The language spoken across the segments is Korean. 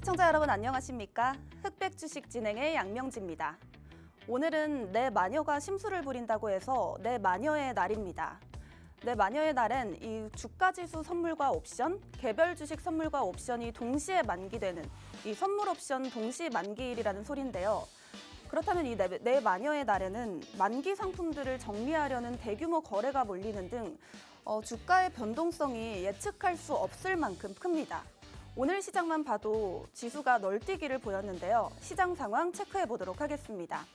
시청자 여러분 안녕하십니까? 흑백 주식 진행의 양명지입니다. 오늘은 내 마녀가 심술을 부린다고 해서 내 마녀의 날입니다. 내 마녀의 날엔 이 주가지수 선물과 옵션, 개별 주식 선물과 옵션이 동시에 만기되는 이 선물 옵션 동시 만기일이라는 소리인데요. 그렇다면 이 내 마녀의 날에는 만기 상품들을 정리하려는 대규모 거래가 몰리는 등 주가의 변동성이 예측할 수 없을 만큼 큽니다. 오늘 시장만 봐도 지수가 널뛰기를 보였는데요. 시장 상황 체크해 보도록 하겠습니다.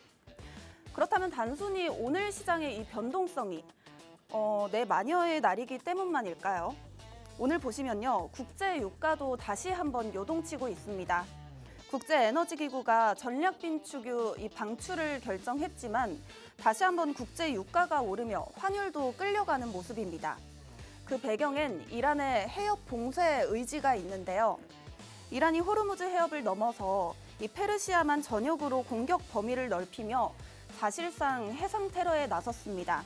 그렇다면 단순히 오늘 시장의 이 변동성이 내 마녀의 날이기 때문만일까요? 오늘 보시면요. 국제 유가도 다시 한번 요동치고 있습니다. 국제에너지기구가 전략 빈축유 이 방출을 결정했지만 다시 한번 국제 유가가 오르며 환율도 끌려가는 모습입니다. 그 배경엔 이란의 해협 봉쇄 의지가 있는데요. 이란이 호르무즈 해협을 넘어서 이 페르시아만 전역으로 공격 범위를 넓히며 사실상 해상 테러에 나섰습니다.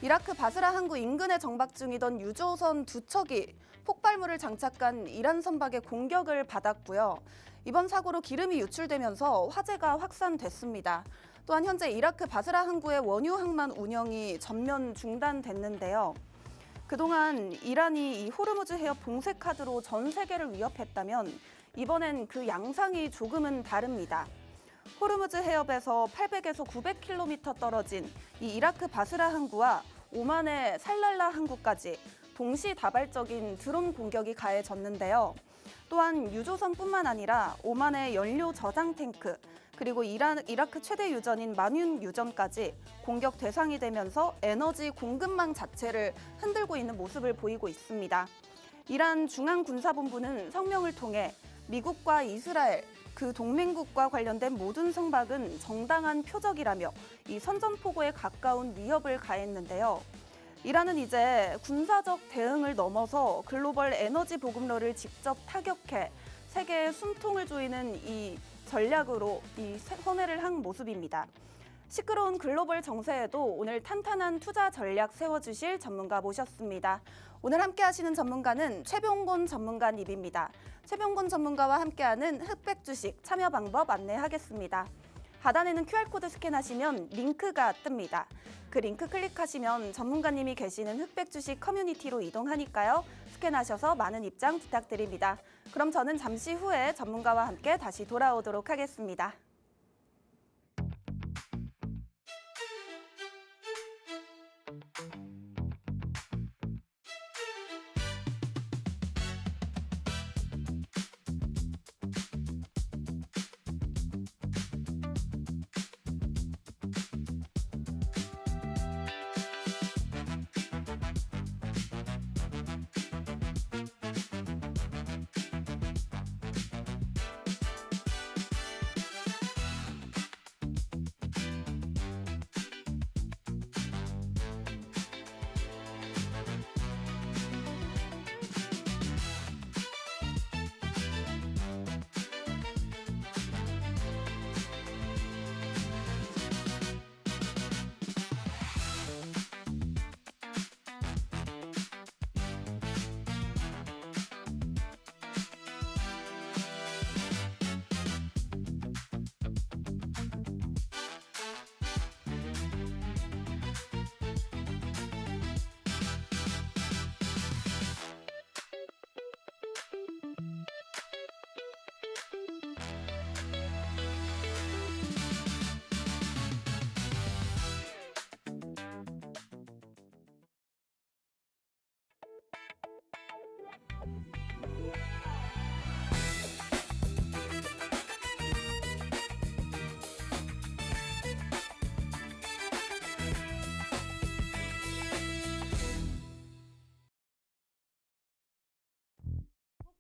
이라크 바스라 항구 인근에 정박 중이던 유조선 두 척이 폭발물을 장착한 이란 선박의 공격을 받았고요. 이번 사고로 기름이 유출되면서 화재가 확산됐습니다. 또한 현재 이라크 바스라 항구의 원유 항만 운영이 전면 중단됐는데요. 그동안 이란이 이 호르무즈 해협 봉쇄 카드로 전 세계를 위협했다면 이번엔 그 양상이 조금은 다릅니다. 호르무즈 해협에서 800에서 900km 떨어진 이 이라크 바스라 항구와 오만의 살랄라 항구까지 동시다발적인 드론 공격이 가해졌는데요. 또한 유조선뿐만 아니라 오만의 연료 저장 탱크, 그리고 이라크 최대 유전인 마뮌 유전까지 공격 대상이 되면서 에너지 공급망 자체를 흔들고 있는 모습을 보이고 있습니다. 이란 중앙군사본부는 성명을 통해 미국과 이스라엘, 그 동맹국과 관련된 모든 선박은 정당한 표적이라며 이 선전포고에 가까운 위협을 가했는데요. 이란은 이제 군사적 대응을 넘어서 글로벌 에너지 보급로를 직접 타격해 세계의 숨통을 조이는 이 전략으로 이 선회를 한 모습입니다. 시끄러운 글로벌 정세에도 오늘 탄탄한 투자 전략 세워주실 전문가 모셨습니다. 오늘 함께 하시는 전문가는 최병곤 전문가님입니다. 최병곤 전문가와 함께하는 흑백 주식 참여 방법 안내하겠습니다. 하단에는 QR코드 스캔하시면 링크가 뜹니다. 그 링크 클릭하시면 전문가님이 계시는 흑백 주식 커뮤니티로 이동하니까요. 스캔하셔서 많은 입장 부탁드립니다. 그럼 저는 잠시 후에 전문가와 함께 다시 돌아오도록 하겠습니다.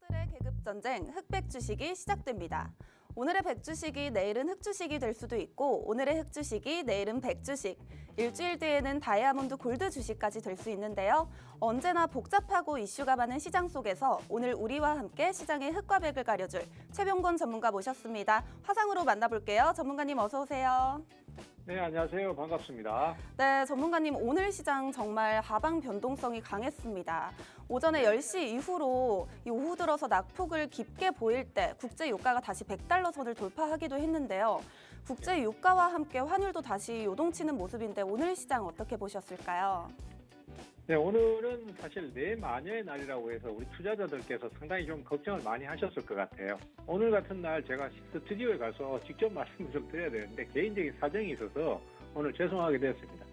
한국들의 계급전쟁 흑백 주식이 시작됩니다. 오늘의 백주식이 내일은 흑주식이 될 수도 있고 오늘의 흑주식이 내일은 백주식, 일주일 뒤에는 다이아몬드 골드 주식까지 될 수 있는데요. 언제나 복잡하고 이슈가 많은 시장 속에서 오늘 우리와 함께 시장의 흑과 백을 가려줄 최병곤 전문가 모셨습니다. 화상으로 만나볼게요. 전문가님 어서 오세요. 네, 안녕하세요. 반갑습니다. 네, 전문가님, 오늘 시장 정말 하방 변동성이 강했습니다. 오전에 10시 이후로 이 오후 들어서 낙폭을 깊게 보일 때 국제 유가가 다시 100달러 선을 돌파하기도 했는데요. 국제 유가와 함께 환율도 다시 요동치는 모습인데 오늘 시장 어떻게 보셨을까요? 네, 오늘은 사실 내마녀의 날이라고 해서 우리 투자자들께서 상당히 좀 걱정을 많이 하셨을 것 같아요. 오늘 같은 날 제가 스튜디오에 가서 직접 말씀을 좀 드려야 되는데 개인적인 사정이 있어서 오늘 죄송하게 됐습니다.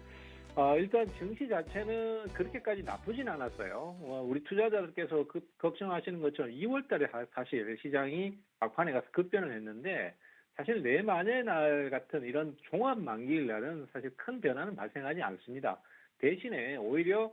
일단 증시 자체는 그렇게까지 나쁘진 않았어요. 우리 투자자들께서 걱정하시는 것처럼 2월 달에 사실 시장이 막판에 가서 급변을 했는데 사실 내마녀의 날 같은 이런 종합 만기일 날은 사실 큰 변화는 발생하지 않습니다. 대신에 오히려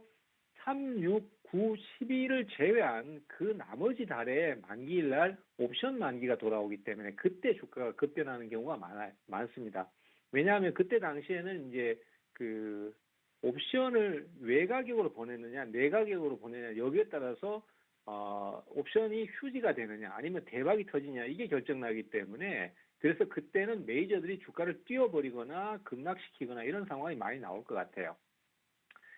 3, 6, 9, 12를 제외한 그 나머지 달에 만기일 날 옵션 만기가 돌아오기 때문에 그때 주가가 급변하는 경우가 많습니다. 왜냐하면 그때 당시에는 이제 그 옵션을 외가격으로 보내느냐, 내가격으로 보내느냐 여기에 따라서 옵션이 휴지가 되느냐 아니면 대박이 터지냐 이게 결정나기 때문에 그래서 그때는 메이저들이 주가를 띄워버리거나 급락시키거나 이런 상황이 많이 나올 것 같아요.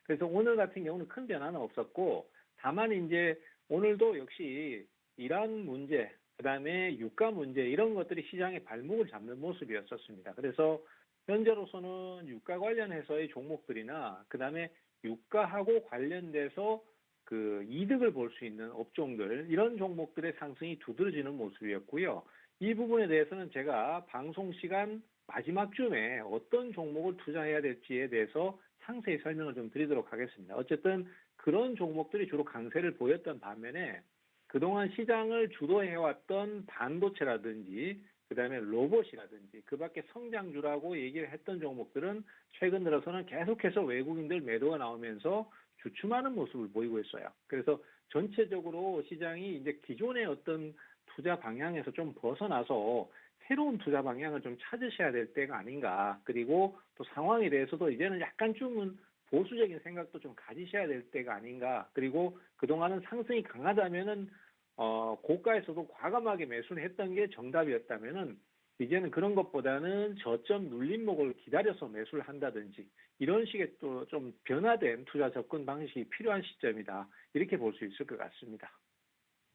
그래서 오늘 같은 경우는 큰 변화는 없었고 다만 이제 오늘도 역시 이란 문제, 그다음에 유가 문제 이런 것들이 시장의 발목을 잡는 모습이었었습니다. 그래서 현재로서는 유가 관련해서의 종목들이나 그다음에 유가하고 관련돼서 그 이득을 볼 수 있는 업종들 이런 종목들의 상승이 두드러지는 모습이었고요. 이 부분에 대해서는 제가 방송 시간 마지막 쯤에 어떤 종목을 투자해야 될지에 대해서 상세히 설명을 좀 드리도록 하겠습니다. 어쨌든 그런 종목들이 주로 강세를 보였던 반면에 그동안 시장을 주도해왔던 반도체라든지 그다음에 로봇이라든지 그 밖에 성장주라고 얘기를 했던 종목들은 최근 들어서는 계속해서 외국인들 매도가 나오면서 주춤하는 모습을 보이고 있어요. 그래서 전체적으로 시장이 이제 기존의 어떤 투자 방향에서 좀 벗어나서 새로운 투자 방향을 좀 찾으셔야 될 때가 아닌가. 그리고 또 상황에 대해서도 이제는 약간쯤은 보수적인 생각도 좀 가지셔야 될 때가 아닌가. 그리고 그동안은 상승이 강하다면은 고가에서도 과감하게 매수를 했던 게 정답이었다면은 이제는 그런 것보다는 저점 눌림목을 기다려서 매수를 한다든지 이런 식의 또 좀 변화된 투자 접근 방식이 필요한 시점이다. 이렇게 볼 수 있을 것 같습니다.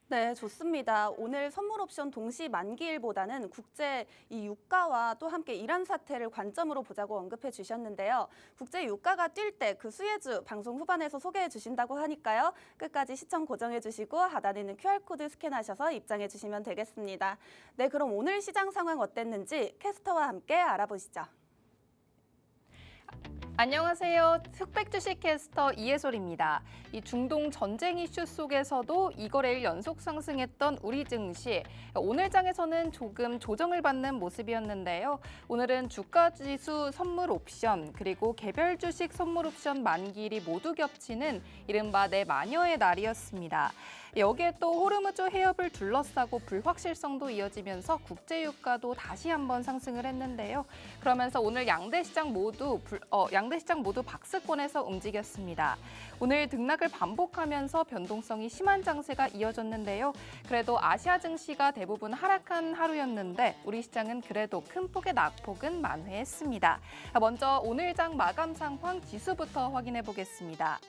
네, 좋습니다. 오늘 선물 옵션 동시 만기일보다는 국제 이 유가와 또 함께 이란 사태를 관점으로 보자고 언급해 주셨는데요. 국제 유가가 뛸 때 그 수혜주 방송 후반에서 소개해 주신다고 하니까요. 끝까지 시청 고정해 주시고 하단에 있는 QR코드 스캔하셔서 입장해 주시면 되겠습니다. 네, 그럼 오늘 시장 상황 어땠는지 캐스터와 함께 알아보시죠. 안녕하세요. 흑백 주식 캐스터 이해솔입니다. 이 중동 전쟁 이슈 속에서도 이거래일 연속 상승했던 우리 증시. 오늘 장에서는 조금 조정을 받는 모습이었는데요. 오늘은 주가 지수 선물 옵션 그리고 개별 주식 선물 옵션 만기일이 모두 겹치는 이른바 내마녀의 날이었습니다. 여기에 또 호르무즈 해협을 둘러싸고 불확실성도 이어지면서 국제유가도 다시 한번 상승을 했는데요. 그러면서 오늘 양대 시장 모두 박스권에서 움직였습니다. 오늘 등락을 반복하면서 변동성이 심한 장세가 이어졌는데요. 그래도 아시아 증시가 대부분 하락한 하루였는데 우리 시장은 그래도 큰 폭의 낙폭은 만회했습니다. 먼저 오늘 장 마감 상황 지수부터 확인해 보겠습니다.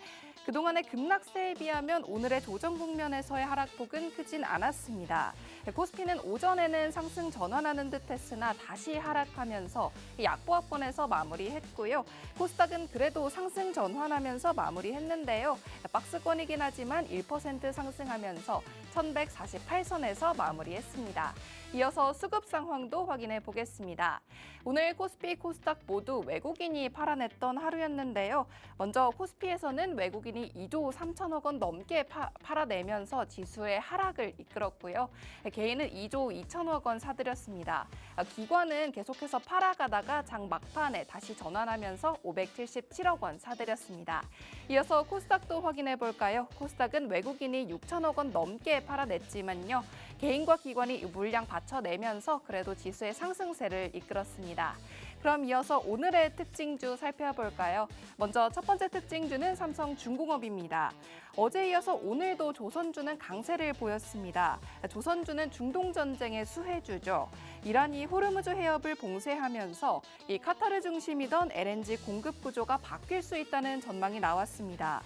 그동안의 급락세에 비하면 오늘의 조정 국면에서의 하락폭은 크진 않았습니다. 코스피는 오전에는 상승 전환하는 듯 했으나 다시 하락하면서 약보합권에서 마무리했고요. 코스닥은 그래도 상승 전환하면서 마무리했는데요. 박스권이긴 하지만 1% 상승하면서 1148선에서 마무리했습니다. 이어서 수급 상황도 확인해 보겠습니다. 오늘 코스피, 코스닥 모두 외국인이 팔아냈던 하루였는데요. 먼저 코스피에서는 외국인이 2조 3천억 원 넘게 팔아내면서 지수의 하락을 이끌었고요. 개인은 2조 2천억 원 사들였습니다. 기관은 계속해서 팔아가다가 장 막판에 다시 전환하면서 577억 원 사들였습니다. 이어서 코스닥도 확인해 볼까요? 코스닥은 외국인이 6천억 원 넘게 팔아냈지만요. 개인과 기관이 물량 받쳐내면서 그래도 지수의 상승세를 이끌었습니다. 그럼 이어서 오늘의 특징주 살펴볼까요? 먼저 첫 번째 특징주는 삼성중공업입니다. 어제 이어서 오늘도 조선주는 강세를 보였습니다. 조선주는 중동전쟁의 수혜주죠. 이란이 호르무즈 해협을 봉쇄하면서 이 카타르 중심이던 LNG 공급 구조가 바뀔 수 있다는 전망이 나왔습니다.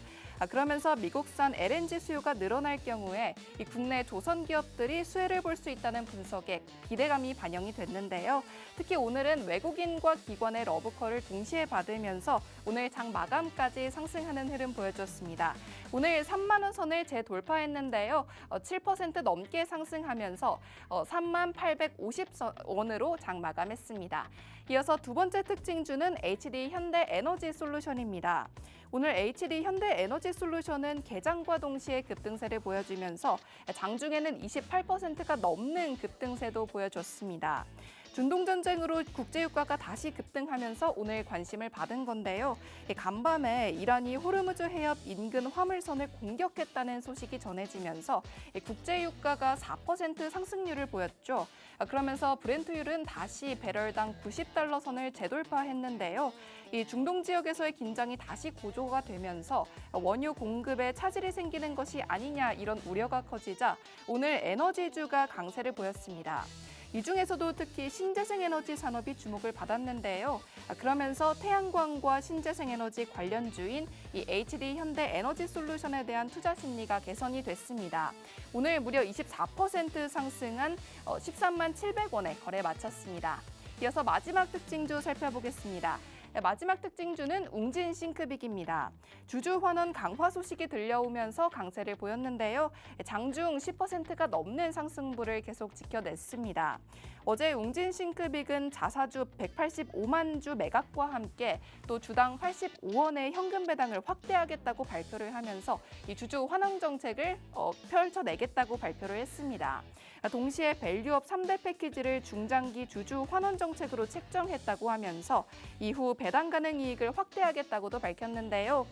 그러면서 미국산 LNG 수요가 늘어날 경우에 이 국내 조선 기업들이 수혜를 볼 수 있다는 분석에 기대감이 반영이 됐는데요. 특히 오늘은 외국인과 기관의 러브콜을 동시에 받으면서 오늘 장 마감까지 상승하는 흐름 보여줬습니다. 오늘 3만 원 선을 재돌파했는데요. 7% 넘게 상승하면서 3만 850원으로 장 마감했습니다. 이어서 두 번째 특징주는 HD 현대에너지솔루션입니다. 오늘 HD 현대에너지솔루션은 개장과 동시에 급등세를 보여주면서 장중에는 28%가 넘는 급등세도 보여줬습니다. 중동전쟁으로 국제유가가 다시 급등하면서 오늘 관심을 받은 건데요. 간밤에 이란이 호르무즈 해협 인근 화물선을 공격했다는 소식이 전해지면서 국제유가가 4% 상승률을 보였죠. 그러면서 브렌트율은 다시 배럴당 90달러 선을 재돌파했는데요. 이 중동 지역에서의 긴장이 다시 고조가 되면서 원유 공급에 차질이 생기는 것이 아니냐 이런 우려가 커지자 오늘 에너지주가 강세를 보였습니다. 이 중에서도 특히 신재생에너지 산업이 주목을 받았는데요. 그러면서 태양광과 신재생에너지 관련주인 이 HD 현대에너지솔루션에 대한 투자 심리가 개선이 됐습니다. 오늘 무려 24% 상승한 13만 700원에 거래 마쳤습니다. 이어서 마지막 특징주 살펴보겠습니다. 마지막 특징주는 웅진 싱크빅입니다. 주주 환원 강화 소식이 들려오면서 강세를 보였는데요. 장중 10%가 넘는 상승부를 계속 지켜냈습니다. 어제 웅진 싱크빅은 자사주 185만 주 매각과 함께 또 주당 85원의 현금 배당을 확대하겠다고 발표를 하면서 이 주주 환원 정책을 펼쳐내겠다고 발표를 했습니다. 동시에 밸류업 3대 패키지를 중장기 주주 환원 정책으로 책정했다고 하면서 이후 배당 가능 이익을 확대하겠다고도 밝혔는데요.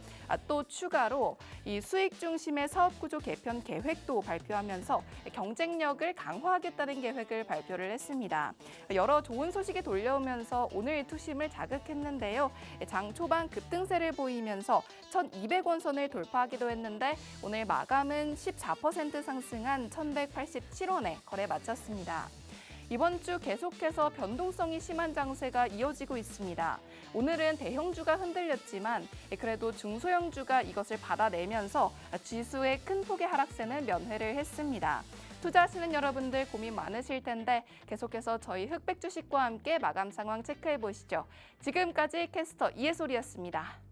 또 추가로 이 수익 중심의 사업 구조 개편 계획도 발표하면서 경쟁력을 강화하겠다는 계획을 발표를 했습니다. 여러 좋은 소식이 돌려오면서 오늘 투심을 자극했는데요. 장 초반 급등세를 보이면서 1,200원 선을 돌파하기도 했는데 오늘 마감은 14% 상승한 1,187원에 거래 마쳤습니다. 이번 주 계속해서 변동성이 심한 장세가 이어지고 있습니다. 오늘은 대형주가 흔들렸지만 그래도 중소형주가 이것을 받아내면서 지수의 큰 폭의 하락세는 면회를 했습니다. 투자하시는 여러분들 고민 많으실 텐데 계속해서 저희 흑백 주식과 함께 마감 상황 체크해 보시죠. 지금까지 캐스터 이해솔이었습니다.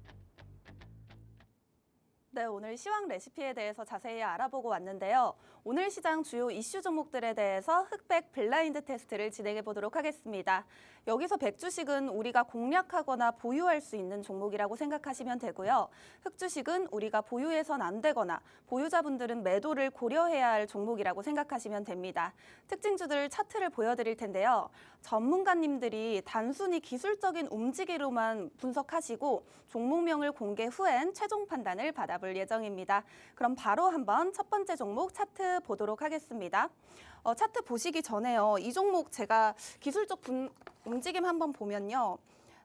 네, 오늘 시황 레시피에 대해서 자세히 알아보고 왔는데요. 오늘 시장 주요 이슈 종목들에 대해서 흑백 블라인드 테스트를 진행해 보도록 하겠습니다. 여기서 백주식은 우리가 공략하거나 보유할 수 있는 종목이라고 생각하시면 되고요. 흑주식은 우리가 보유해선 안 되거나 보유자분들은 매도를 고려해야 할 종목이라고 생각하시면 됩니다. 특징주들 차트를 보여드릴 텐데요. 전문가님들이 단순히 기술적인 움직임으로만 분석하시고 종목명을 공개 후엔 최종 판단을 받아볼 예정입니다. 그럼 바로 한번 첫 번째 종목 차트 보도록 하겠습니다. 차트 보시기 전에요. 이 종목 제가 기술적 움직임 한번 보면요.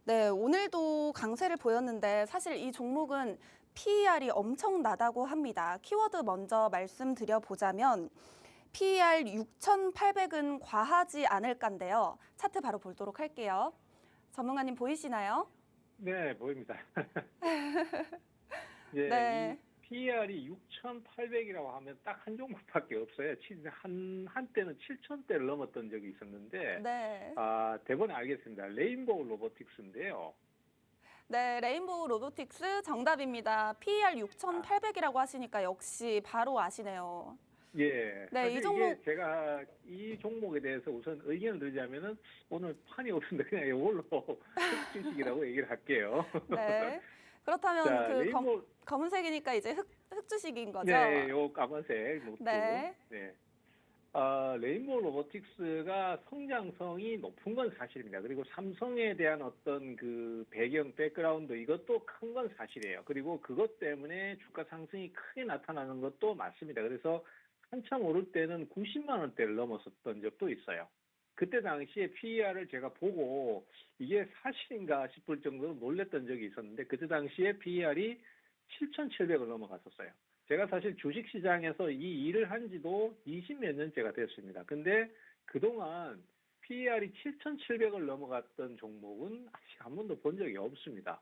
네, 오늘도 강세를 보였는데 사실 이 종목은 PER이 엄청나다고 합니다. 키워드 먼저 말씀드려보자면 PER 6,800은 과하지 않을까인데요. 차트 바로 보도록 할게요. 전문가님 보이시나요? 네, 보입니다. 예, 네. 이 PER이 6,800이라고 하면 딱 한 종목밖에 없어요. 한때는 7,000대를 넘었던 적이 있었는데, 네. 대본에 알겠습니다. 레인보우 로보틱스인데요. 네, 레인보우 로보틱스 정답입니다. PER 6,800이라고 하시니까 역시 바로 아시네요. 예. 네, 사실 이 종목 이게 제가 이 종목에 대해서 우선 의견을 드리자면은 오늘 판이 없는데 그냥 이걸로 주식이라고 얘기를 할게요. 네. 그렇다면 자, 그 레인보우, 검은색이니까 이제 흑주식인 거죠? 네, 요 까만색 노트. 네. 네. 레인보우 로보틱스가 성장성이 높은 건 사실입니다. 그리고 삼성에 대한 어떤 그 배경, 백그라운드 이것도 큰 건 사실이에요. 그리고 그것 때문에 주가 상승이 크게 나타나는 것도 맞습니다. 그래서 한참 오를 때는 90만 원대를 넘었었던 적도 있어요. 그때 당시에 PER을 제가 보고 이게 사실인가 싶을 정도로 놀랬던 적이 있었는데 그때 당시에 PER이 7,700을 넘어갔었어요. 제가 사실 주식시장에서 이 일을 한 지도 20몇 년째가 됐습니다. 근데 그동안 PER이 7,700을 넘어갔던 종목은 아직 한 번도 본 적이 없습니다.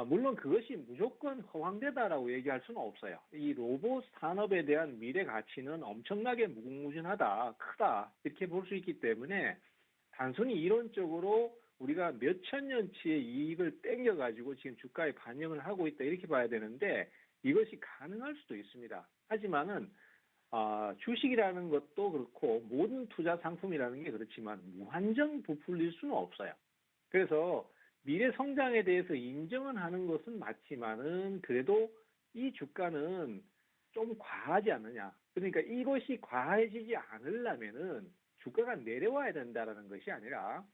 물론 그것이 무조건 허황되다라고 얘기할 수는 없어요. 이 로봇 산업에 대한 미래 가치는 엄청나게 무궁무진하다, 크다, 이렇게 볼 수 있기 때문에 단순히 이론적으로 우리가 몇천 년치의 이익을 땡겨가지고 지금 주가에 반영을 하고 있다, 이렇게 봐야 되는데 이것이 가능할 수도 있습니다. 하지만은, 주식이라는 것도 그렇고 모든 투자 상품이라는 게 그렇지만 무한정 부풀릴 수는 없어요. 그래서 미래 성장에 대해서 인정은 하는 것은 맞지만은 그래도 이 주가는 좀 과하지 않느냐. 그러니까 이것이 과해지지 않으려면은 주가가 내려와야 된다라는 것이 아니라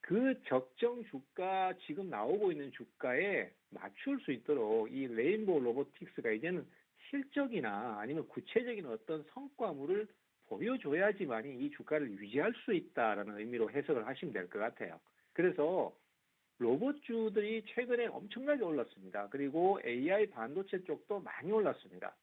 그 적정 주가, 지금 나오고 있는 주가에 맞출 수 있도록 이 레인보우 로보틱스가 이제는 실적이나 아니면 구체적인 어떤 성과물을 보여줘야지만이 이 주가를 유지할 수 있다라는 의미로 해석을 하시면 될 것 같아요. 그래서 로봇주들이 최근에 엄청나게 올랐습니다. 그리고 AI 반도체 쪽도 많이 올랐습니다.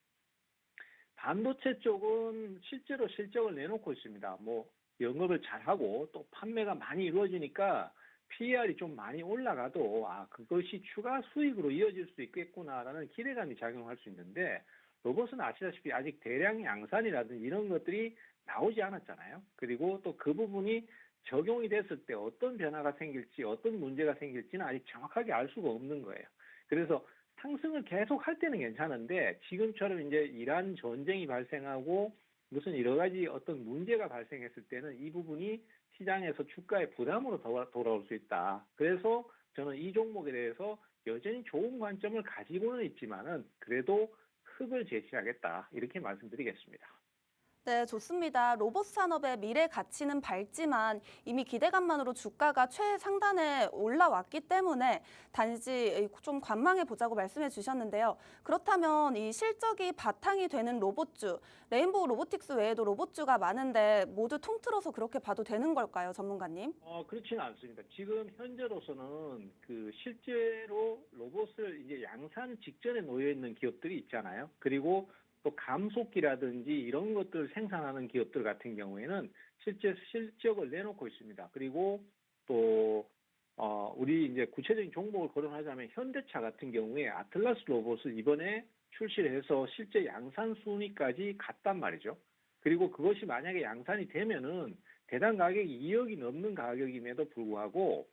반도체 쪽은 실제로 실적을 내놓고 있습니다. 뭐 영업을 잘하고 또 판매가 많이 이루어지니까 PER이 좀 많이 올라가도 그것이 추가 수익으로 이어질 수 있겠구나라는 기대감이 작용할 수 있는데 로봇은 아시다시피 아직 대량 양산이라든지 이런 것들이 나오지 않았잖아요. 그리고 또 그 부분이 적용이 됐을 때 어떤 변화가 생길지, 어떤 문제가 생길지는 아직 정확하게 알 수가 없는 거예요. 그래서 상승을 계속 할 때는 괜찮은데 지금처럼 이제 이란 전쟁이 발생하고 무슨 여러 가지 어떤 문제가 발생했을 때는 이 부분이 시장에서 주가의 부담으로 돌아올 수 있다. 그래서 저는 이 종목에 대해서 여전히 좋은 관점을 가지고는 있지만은 그래도 흑을 제시하겠다, 이렇게 말씀드리겠습니다. 네, 좋습니다. 로봇 산업의 미래 가치는 밝지만 이미 기대감만으로 주가가 최상단에 올라왔기 때문에 단지 좀 관망해 보자고 말씀해 주셨는데요. 그렇다면 이 실적이 바탕이 되는 로봇주, 레인보우 로보틱스 외에도 로봇주가 많은데 모두 통틀어서 그렇게 봐도 되는 걸까요, 전문가님? 그렇지는 않습니다. 지금 현재로서는 실제로 로봇을 이제 양산 직전에 놓여 있는 기업들이 있잖아요. 그리고 또 감속기라든지 이런 것들을 생산하는 기업들 같은 경우에는 실제 실적을 내놓고 있습니다. 그리고 또 우리 이제 구체적인 종목을 거론하자면 현대차 같은 경우에 아틀라스 로봇을 이번에 출시를 해서 실제 양산 순위까지 갔단 말이죠. 그리고 그것이 만약에 양산이 되면은 대당 가격이 2억이 넘는 가격임에도 불구하고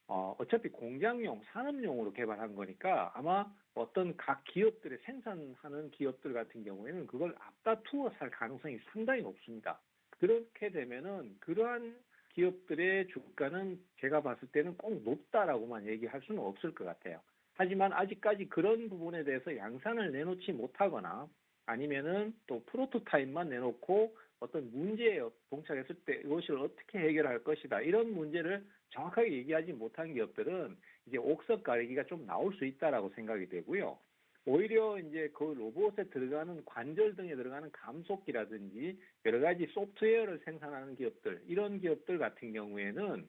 어차피 공장용, 산업용으로 개발한 거니까 아마 어떤 각 기업들의 생산하는 기업들 같은 경우에는 그걸 앞다투어 살 가능성이 상당히 높습니다. 그렇게 되면은 그러한 기업들의 주가는 제가 봤을 때는 꼭 높다라고만 얘기할 수는 없을 것 같아요. 하지만 아직까지 그런 부분에 대해서 양산을 내놓지 못하거나 아니면은 또 프로토타입만 내놓고 어떤 문제에 봉착했을 때 이것을 어떻게 해결할 것이다, 이런 문제를 정확하게 얘기하지 못한 기업들은 이제 옥석 가리기가 좀 나올 수 있다라고 생각이 되고요. 오히려 이제 그 로봇에 들어가는 관절 등에 들어가는 감속기라든지 여러 가지 소프트웨어를 생산하는 기업들, 이런 기업들 같은 경우에는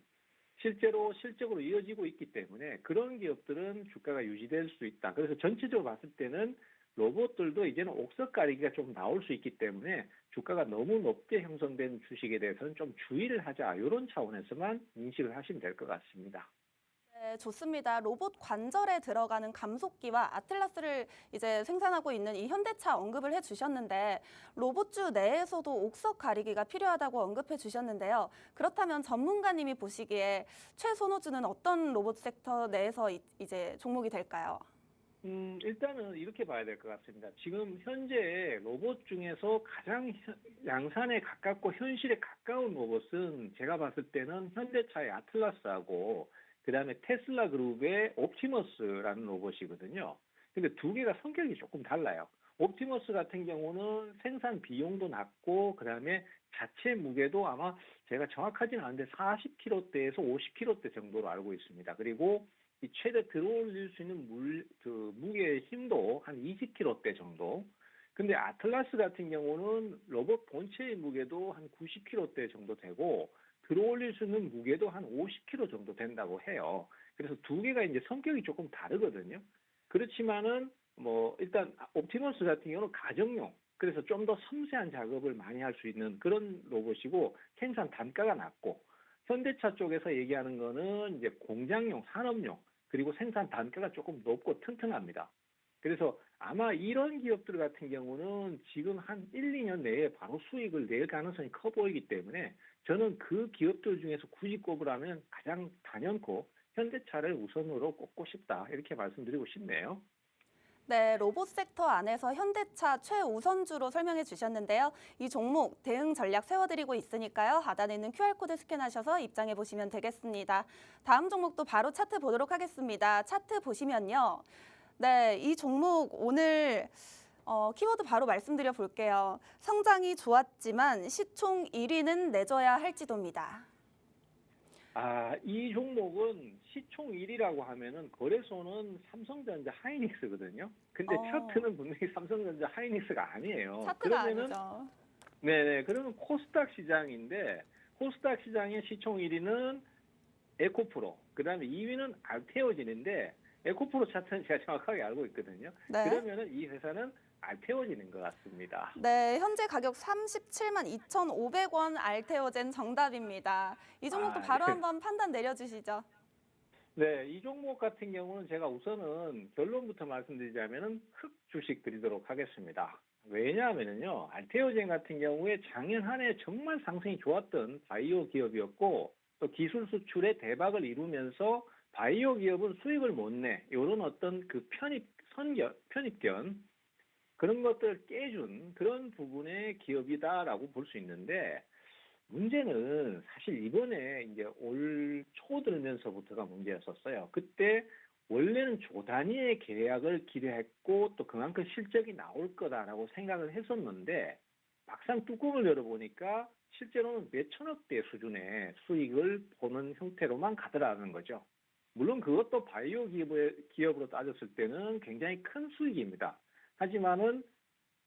실제로 실적으로 이어지고 있기 때문에 그런 기업들은 주가가 유지될 수 있다. 그래서 전체적으로 봤을 때는 로봇들도 이제는 옥석 가리기가 좀 나올 수 있기 때문에 주가가 너무 높게 형성된 주식에 대해서는 좀 주의를 하자, 이런 차원에서만 인식을 하시면 될 것 같습니다. 네, 좋습니다. 로봇 관절에 들어가는 감속기와 아틀라스를 이제 생산하고 있는 이 현대차 언급을 해주셨는데 로봇주 내에서도 옥석 가리기가 필요하다고 언급해 주셨는데요. 그렇다면 전문가님이 보시기에 최선호주는 어떤 로봇 섹터 내에서 이제 종목이 될까요? 일단은 이렇게 봐야 될 것 같습니다. 지금 현재 로봇 중에서 가장 양산에 가깝고 현실에 가까운 로봇은 제가 봤을 때는 현대차의 아틀라스하고 그다음에 테슬라 그룹의 옵티머스라는 로봇이거든요. 근데 두 개가 성격이 조금 달라요. 옵티머스 같은 경우는 생산 비용도 낮고 그다음에 자체 무게도 아마 제가 정확하지는 않은데 40kg대에서 50kg대 정도로 알고 있습니다. 그리고 이 최대 들어올릴 수 있는 무게의 힘도 한 20kg대 정도. 근데 아틀라스 같은 경우는 로봇 본체의 무게도 한 90kg대 정도 되고 들어올릴 수 있는 무게도 한 50kg 정도 된다고 해요. 그래서 두 개가 이제 성격이 조금 다르거든요. 그렇지만은 뭐 일단 옵티머스 같은 경우는 가정용, 그래서 좀 더 섬세한 작업을 많이 할 수 있는 그런 로봇이고 생산 단가가 낮고, 현대차 쪽에서 얘기하는 거는 이제 공장용, 산업용, 그리고 생산 단가가 조금 높고 튼튼합니다. 그래서 아마 이런 기업들 같은 경우는 지금 한 1, 2년 내에 바로 수익을 낼 가능성이 커 보이기 때문에 저는 그 기업들 중에서 굳이 꼽으라면 가장 단연코 현대차를 우선으로 꼽고 싶다, 이렇게 말씀드리고 싶네요. 네, 로봇 섹터 안에서 현대차 최우선주로 설명해 주셨는데요. 이 종목 대응 전략 세워드리고 있으니까요. 하단에 있는 QR코드 스캔하셔서 입장해 보시면 되겠습니다. 다음 종목도 바로 차트 보도록 하겠습니다. 차트 보시면요. 네, 이 종목 오늘 키워드 바로 말씀드려 볼게요. 성장이 좋았지만 시총 1위는 내줘야 할지도입니다. 이 종목은 시총 1위라고 하면은 거래소는 삼성전자 하이닉스거든요. 근데 차트는 분명히 삼성전자 하이닉스가 아니에요. 차트가 아니죠. 네네. 그러면 코스닥 시장인데, 코스닥 시장의 시총 1위는 에코프로, 그다음에 2위는 알테오진인데, 에코프로 차트는 제가 정확하게 알고 있거든요. 네. 그러면은 이 회사는 알테오진인 것 같습니다. 네, 현재 가격 37만 2,500원 알테오젠 정답입니다. 이 종목도 바로 네. 한번 판단 내려주시죠. 네, 이 종목 같은 경우는 제가 우선은 결론부터 말씀드리자면은 흑 주식 드리도록 하겠습니다. 왜냐하면요, 알테오젠 같은 경우에 작년 한 해 정말 상승이 좋았던 바이오 기업이었고, 또 기술 수출에 대박을 이루면서 바이오 기업은 수익을 못 내, 이런 어떤 그 편입견, 그런 것들을 깨준 그런 부분의 기업이다라고 볼 수 있는데, 문제는 사실 이번에 이제 올 초 들면서부터가 문제였었어요. 그때 원래는 조 단위의 계약을 기대했고 또 그만큼 실적이 나올 거다라고 생각을 했었는데, 막상 뚜껑을 열어보니까 실제로는 몇천억대 수준의 수익을 보는 형태로만 가더라는 거죠. 물론 그것도 바이오 기업으로 따졌을 때는 굉장히 큰 수익입니다. 하지만은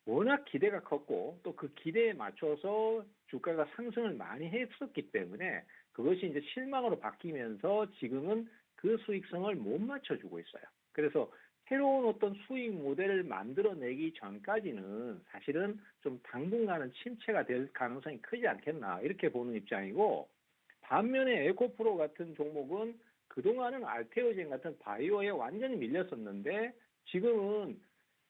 워낙 기대가 컸고 또 그 기대에 맞춰서 주가가 상승을 많이 했었기 때문에 그것이 이제 실망으로 바뀌면서 지금은 그 수익성을 못 맞춰주고 있어요. 그래서 새로운 어떤 수익 모델을 만들어내기 전까지는 사실은 좀 당분간은 침체가 될 가능성이 크지 않겠나, 이렇게 보는 입장이고, 반면에 에코프로 같은 종목은 그동안은 알테오젠 같은 바이오에 완전히 밀렸었는데 지금은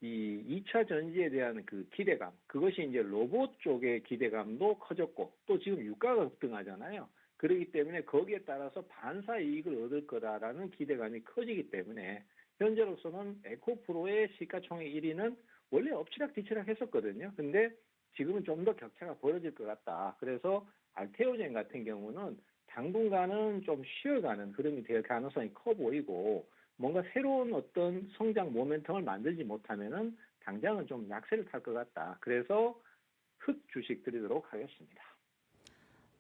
이 2차 전지에 대한 그 기대감, 그것이 이제 로봇 쪽의 기대감도 커졌고 또 지금 유가가 급등하잖아요. 그렇기 때문에 거기에 따라서 반사 이익을 얻을 거다라는 기대감이 커지기 때문에 현재로서는 에코프로의 시가총액 1위는 원래 엎치락뒤치락 했었거든요. 근데 지금은 좀 더 격차가 벌어질 것 같다. 그래서 알테오젠 같은 경우는 당분간은 좀 쉬어가는 흐름이 될 가능성이 커 보이고, 뭔가 새로운 어떤 성장 모멘텀을 만들지 못하면은 당장은 좀 약세를 탈 것 같다. 그래서 흑 주식 드리도록 하겠습니다.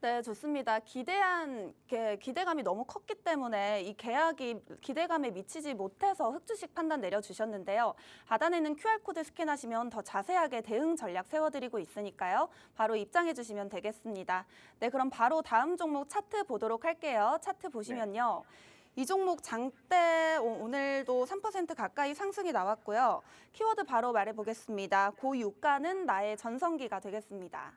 네, 좋습니다. 기대감이 너무 컸기 때문에 이 계약이 기대감에 미치지 못해서 흑주식 판단 내려주셨는데요. 하단에 있는 QR코드 스캔하시면 더 자세하게 대응 전략 세워드리고 있으니까요. 바로 입장해 주시면 되겠습니다. 네, 그럼 바로 다음 종목 차트 보도록 할게요. 차트 보시면요. 이 종목 장대 오늘도 3% 가까이 상승이 나왔고요. 키워드 바로 말해보겠습니다. 고유가는 나의 전성기가 되겠습니다.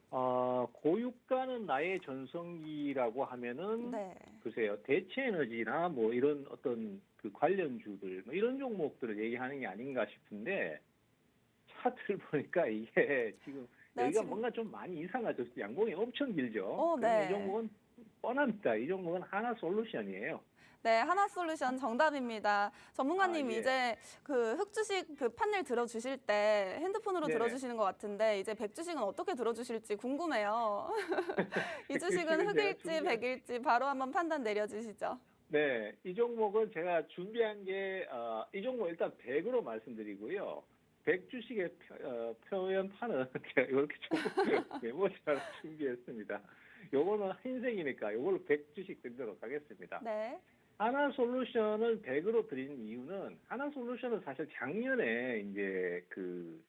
고유가는 나의 전성기라고 하면은, 네. 글쎄요, 대체에너지나 뭐 이런 어떤 그 관련주들, 뭐 이런 종목들을 얘기하는 게 아닌가 싶은데, 차트를 보니까 이게 지금 네, 여기가 지금 뭔가 좀 많이 이상하죠. 양봉이 엄청 길죠. 네. 이 종목은 뻔합니다. 이 종목은 하나솔루션이에요. 네, 하나솔루션 정답입니다. 전문가님 예. 이제 그 흑주식 그 판넬 들어주실 때 핸드폰으로 네네. 들어주시는 것 같은데 이제 백주식은 어떻게 들어주실지 궁금해요. 이 주식은 백주식은 제가 흑일지 백일지 바로 한번 판단 내려주시죠. 네, 이 종목은 제가 준비한 게, 이 종목 일단 100으로 말씀드리고요. 100 주식의 표현판은 제가 이렇게 조금 메모지를 준비했습니다. 요거는 흰색이니까 요걸로 100 주식 드리도록 하겠습니다. 네. 하나솔루션을 100으로 드린 이유는 하나솔루션은 사실 작년에 이제 그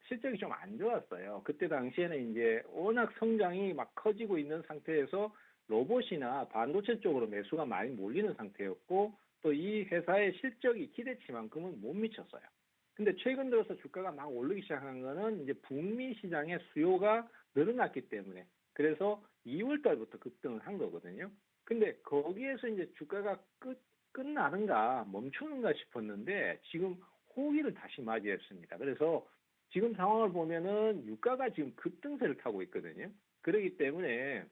실적이 좀 안 좋았어요. 그때 당시에는 이제 워낙 성장이 막 커지고 있는 상태에서 로봇이나 반도체 쪽으로 매수가 많이 몰리는 상태였고 또 이 회사의 실적이 기대치만큼은 못 미쳤어요. 근데 최근 들어서 주가가 막 오르기 시작한 거는 이제 북미 시장의 수요가 늘어났기 때문에 그래서 2월 달부터 급등을 한 거거든요. 근데 거기에서 이제 주가가 끝나는가 멈추는가 싶었는데 지금 호기를 다시 맞이했습니다. 그래서 지금 상황을 보면은 유가가 지금 급등세를 타고 있거든요. 그렇기 때문에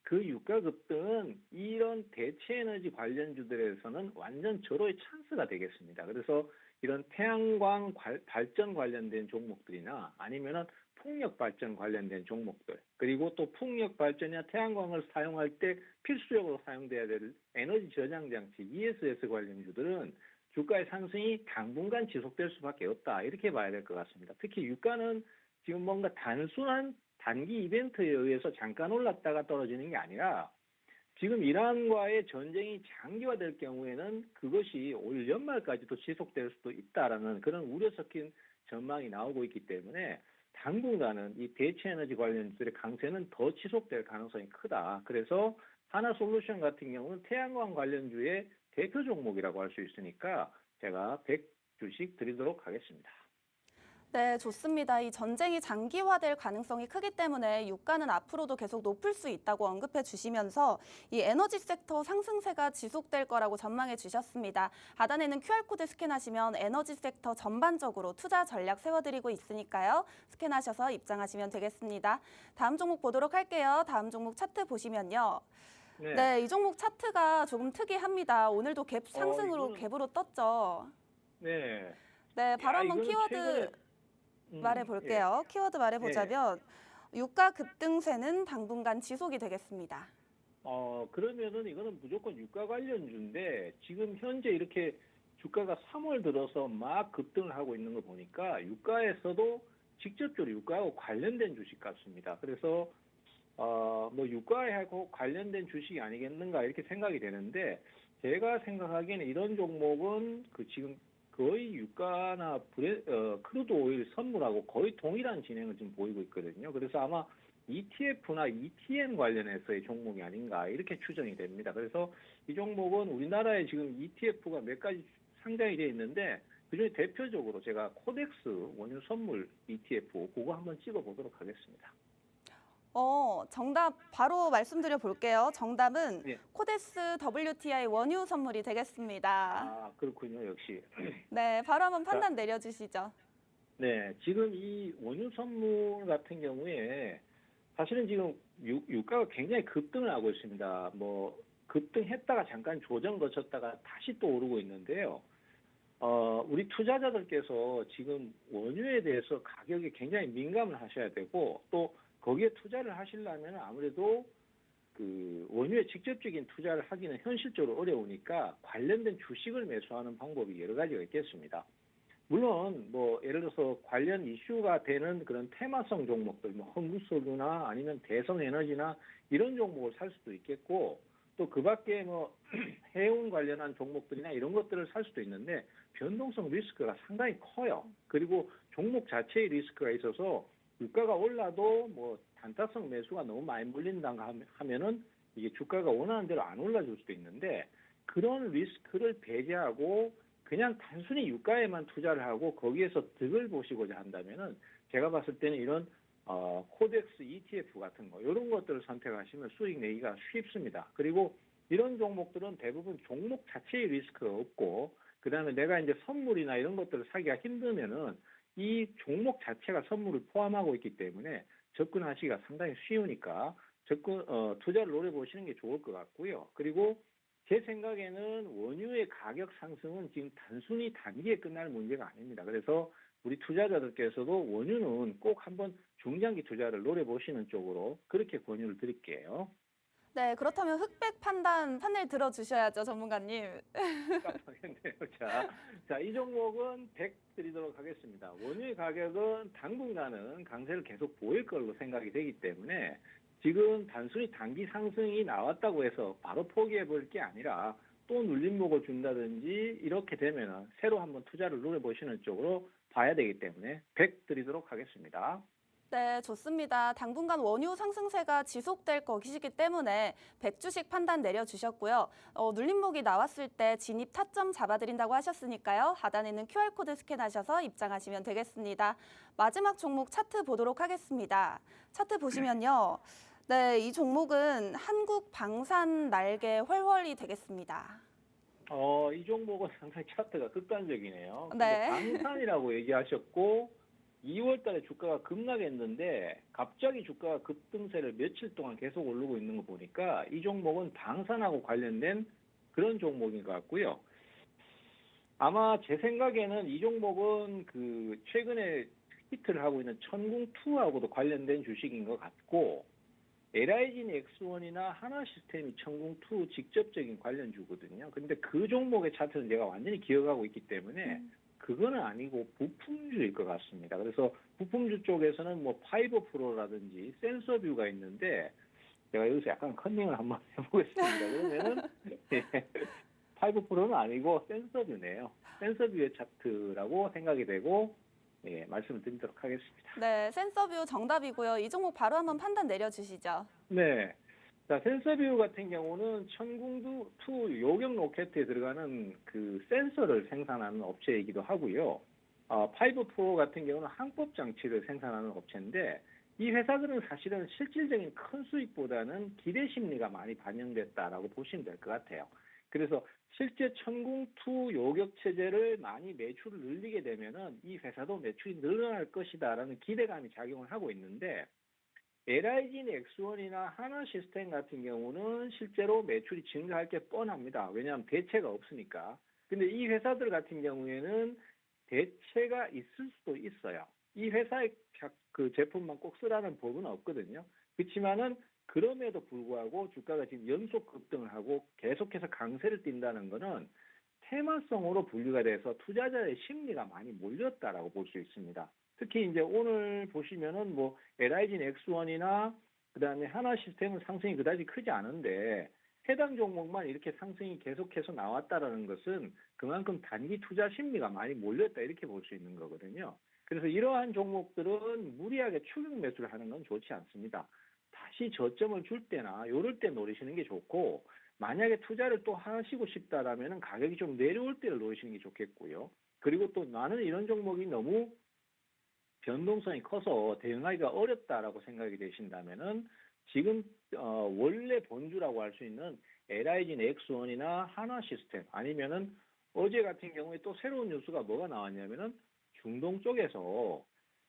그 유가 급등은 이런 대체 에너지 관련주들에서는 완전 절호의 찬스가 되겠습니다. 그래서 이런 태양광 발전 관련된 종목들이나 아니면은 풍력 발전 관련된 종목들, 그리고 또 풍력 발전이나 태양광을 사용할 때 필수적으로 사용돼야 될 에너지 저장 장치 ESS 관련주들은 주가의 상승이 당분간 지속될 수밖에 없다. 이렇게 봐야 될 것 같습니다. 특히 유가는 지금 뭔가 단순한 단기 이벤트에 의해서 잠깐 올랐다가 떨어지는 게 아니라 지금 이란과의 전쟁이 장기화될 경우에는 그것이 올 연말까지도 지속될 수도 있다라는 그런 우려 섞인 전망이 나오고 있기 때문에 당분간은 이 대체 에너지 관련주들의 강세는 더 지속될 가능성이 크다. 그래서 하나솔루션 같은 경우는 태양광 관련주의 대표 종목이라고 할 수 있으니까 제가 100주씩 드리도록 하겠습니다. 네, 좋습니다. 이 전쟁이 장기화될 가능성이 크기 때문에 유가는 앞으로도 계속 높을 수 있다고 언급해 주시면서 이 에너지 섹터 상승세가 지속될 거라고 전망해 주셨습니다. 하단에는 QR코드 스캔하시면 에너지 sek터 전반적으로 투자 전략 세워드리고 있으니까요. 스캔하셔서 입장하시면 되겠습니다. 다음 종목 보도록 할게요. 다음 종목 차트 보시면요. 네, 이 종목 차트가 조금 특이합니다. 오늘도 갭 상승으로 갭으로 떴죠. 네. 네, 바로 한번 키워드 말해볼게요. 키워드 말해보자면 유가 급등세는 당분간 지속이 되겠습니다. 그러면은 이거는 무조건 유가 관련주인데 지금 현재 이렇게 주가가 3월 들어서 막 급등을 하고 있는 거 보니까 유가에서도 직접적으로 유가하고 관련된 주식 같습니다. 그래서 뭐 유가하고 관련된 주식이 아니겠는가 이렇게 생각이 되는데 제가 생각하기에는 이런 종목은 그 지금 거의 유가나 크루드 오일 선물하고 거의 동일한 진행을 지금 보이고 있거든요. 그래서 아마 ETF나 ETN 관련해서의 종목이 아닌가 이렇게 추정이 됩니다. 그래서 이 종목은 우리나라에 지금 ETF가 몇 가지 상장이 되어 있는데 그중에 대표적으로 제가 코덱스 원유 선물 ETF 그거 한번 찍어보도록 하겠습니다. 정답 바로 말씀드려 볼게요. 정답은 네. 코데스 WTI 원유 선물이 되겠습니다. 그렇군요. 역시. 네, 바로 한번 판단 내려주시죠. 네, 지금 이 원유 선물 같은 경우에 사실은 지금 유가가 굉장히 급등을 하고 있습니다. 뭐 급등했다가 잠깐 조정 거쳤다가 다시 또 오르고 있는데요. 우리 투자자들께서 지금 원유에 대해서 가격에 굉장히 민감을 하셔야 되고 또 거기에 투자를 하시려면 아무래도 그 원유에 직접적인 투자를 하기는 현실적으로 어려우니까 관련된 주식을 매수하는 방법이 여러 가지가 있겠습니다. 물론 뭐 예를 들어서 관련 이슈가 되는 그런 테마성 종목들, 뭐 흥국석유나 아니면 대성에너지나 이런 종목을 살 수도 있겠고 또 그밖에 뭐 해운 관련한 종목들이나 이런 것들을 살 수도 있는데 변동성 리스크가 상당히 커요. 그리고 종목 자체의 리스크가 있어서 유가가 올라도 뭐 단타성 매수가 너무 많이 몰린다 하면은 이게 주가가 원하는 대로 안 올라줄 수도 있는데 그런 리스크를 배제하고 그냥 단순히 유가에만 투자를 하고 거기에서 득을 보시고자 한다면은 제가 봤을 때는 이런 코덱스 ETF 같은 거 이런 것들을 선택하시면 수익 내기가 쉽습니다. 그리고 이런 종목들은 대부분 종목 자체의 리스크가 없고 그다음에 내가 이제 선물이나 이런 것들을 사기가 힘들면은 이 종목 자체가 선물을 포함하고 있기 때문에 접근하시기가 상당히 쉬우니까 투자를 노려보시는 게 좋을 것 같고요. 그리고 제 생각에는 원유의 가격 상승은 지금 단순히 단기에 끝날 문제가 아닙니다. 그래서 우리 투자자들께서도 원유는 꼭 한번 중장기 투자를 노려보시는 쪽으로 그렇게 권유를 드릴게요. 네, 그렇다면 흑백 판단 판넬 들어주셔야죠, 전문가님. 깜빡했네요. 자, 이 종목은 100 드리도록 하겠습니다. 원유의 가격은 당분간은 강세를 계속 보일 걸로 생각이 되기 때문에 지금 단순히 단기 상승이 나왔다고 해서 바로 포기해 버릴 게 아니라 또 눌림목을 준다든지 이렇게 되면은 새로 한번 투자를 노려보시는 쪽으로 봐야 되기 때문에 100 드리도록 하겠습니다. 네, 좋습니다. 당분간 원유 상승세가 지속될 것이기 때문에 100주식 판단 내려주셨고요. 눌림목이 나왔을 때 진입 타점 잡아드린다고 하셨으니까요. 하단에 있는 QR코드 스캔하셔서 입장하시면 되겠습니다. 마지막 종목 차트 보도록 하겠습니다. 차트 보시면요. 네, 이 종목은 한국 방산 날개 훨훨이 되겠습니다. 이 종목은 상당히 차트가 극단적이네요. 네. 근데 방산이라고 얘기하셨고 2월 달에 주가가 급락했는데 갑자기 주가가 급등세를 며칠 동안 계속 오르고 있는 거 보니까 이 종목은 방산하고 관련된 그런 종목인 것 같고요. 아마 제 생각에는 이 종목은 그 최근에 히트를 하고 있는 천궁2하고도 관련된 주식인 것 같고 LIG X1이나 하나시스템이 천궁2 직접적인 관련주거든요. 근데 그 종목의 차트는 제가 완전히 기억하고 있기 때문에 그거는 아니고 부품주일 것 같습니다. 그래서 부품주 쪽에서는 뭐 파이버 프로라든지 센서뷰가 있는데 제가 여기서 약간 컨닝을 한번 해보겠습니다. 그러면은 파이버 프로는 아니고 센서뷰네요. 센서뷰의 차트라고 생각이 되고 말씀을 드리도록 하겠습니다. 네, 센서뷰 정답이고요. 이 종목 바로 한번 판단 내려주시죠. 네. 자, 센서뷰 같은 경우는 천궁2 요격 로켓에 들어가는 그 센서를 생산하는 업체이기도 하고요. 파이브 프로 같은 경우는 항법 장치를 생산하는 업체인데 이 회사들은 사실은 실질적인 큰 수익보다는 기대 심리가 많이 반영됐다라고 보시면 될 것 같아요. 그래서 실제 천궁2 요격 체제를 많이 매출을 늘리게 되면은 이 회사도 매출이 늘어날 것이다라는 기대감이 작용을 하고 있는데 LIG X1이나 하나시스템 같은 경우는 실제로 매출이 증가할 게 뻔합니다. 왜냐하면 대체가 없으니까. 근데 이 회사들 같은 경우에는 대체가 있을 수도 있어요. 이 회사의 그 제품만 꼭 쓰라는 법은 없거든요. 그렇지만은 그럼에도 불구하고 주가가 지금 연속 급등을 하고 계속해서 강세를 띈다는 거는 테마성으로 분류가 돼서 투자자의 심리가 많이 몰렸다라고 볼 수 있습니다. 특히 이제 오늘 보시면은 뭐 LIG X1이나 그다음에 하나시스템은 상승이 그다지 크지 않은데 해당 종목만 이렇게 상승이 계속해서 나왔다라는 것은 그만큼 단기 투자 심리가 많이 몰렸다 이렇게 볼 수 있는 거거든요. 그래서 이러한 종목들은 무리하게 추격 매수를 하는 건 좋지 않습니다. 다시 저점을 줄 때나 이럴 때 노리시는 게 좋고 만약에 투자를 또 하시고 싶다라면은 가격이 좀 내려올 때를 노리시는 게 좋겠고요. 그리고 또 나는 이런 종목이 너무 변동성이 커서 대응하기가 어렵다라고 생각이 되신다면은 지금 원래 본주라고 할 수 있는 LIG X1이나 하나시스템 아니면은 어제 같은 경우에 또 새로운 뉴스가 뭐가 나왔냐면은 중동 쪽에서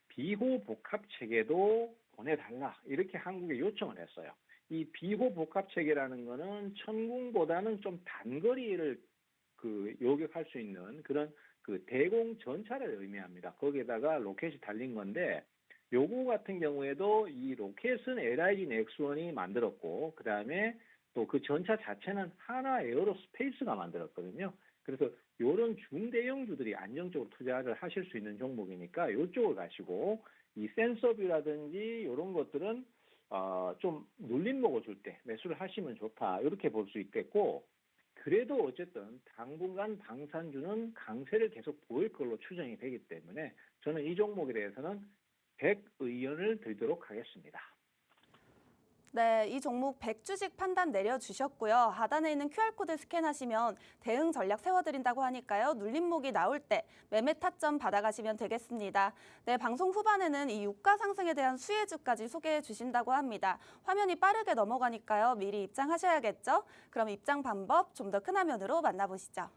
비호 복합 체계도 보내달라 이렇게 한국에 요청을 했어요. 이 비호 복합 체계라는 거는 천궁보다는 좀 단거리를 그 요격할 수 있는 그런 그 대공 전차를 의미합니다. 거기에다가 로켓이 달린 건데 요거 같은 경우에도 이 로켓은 LIG X1이 만들었고 그 다음에 또 그 전차 자체는 하나 에어로스페이스가 만들었거든요. 그래서 이런 중대형주들이 안정적으로 투자를 하실 수 있는 종목이니까 이쪽을 가시고 이 센서뷰라든지 이런 것들은 좀 눌림목을 줄 때 매수를 하시면 좋다 이렇게 볼 수 있겠고 그래도 어쨌든 당분간 방산주는 강세를 계속 보일 걸로 추정이 되기 때문에 저는 이 종목에 대해서는 100의견을 드리도록 하겠습니다. 네, 이 종목 100주식 판단 내려주셨고요. 하단에 있는 QR코드 스캔하시면 대응 전략 세워드린다고 하니까요. 눌림목이 나올 때 매매 타점 받아가시면 되겠습니다. 네, 방송 후반에는 이 유가 상승에 대한 수혜주까지 소개해 주신다고 합니다. 화면이 빠르게 넘어가니까요. 미리 입장하셔야겠죠? 그럼 입장 방법 좀 더 큰 화면으로 만나보시죠.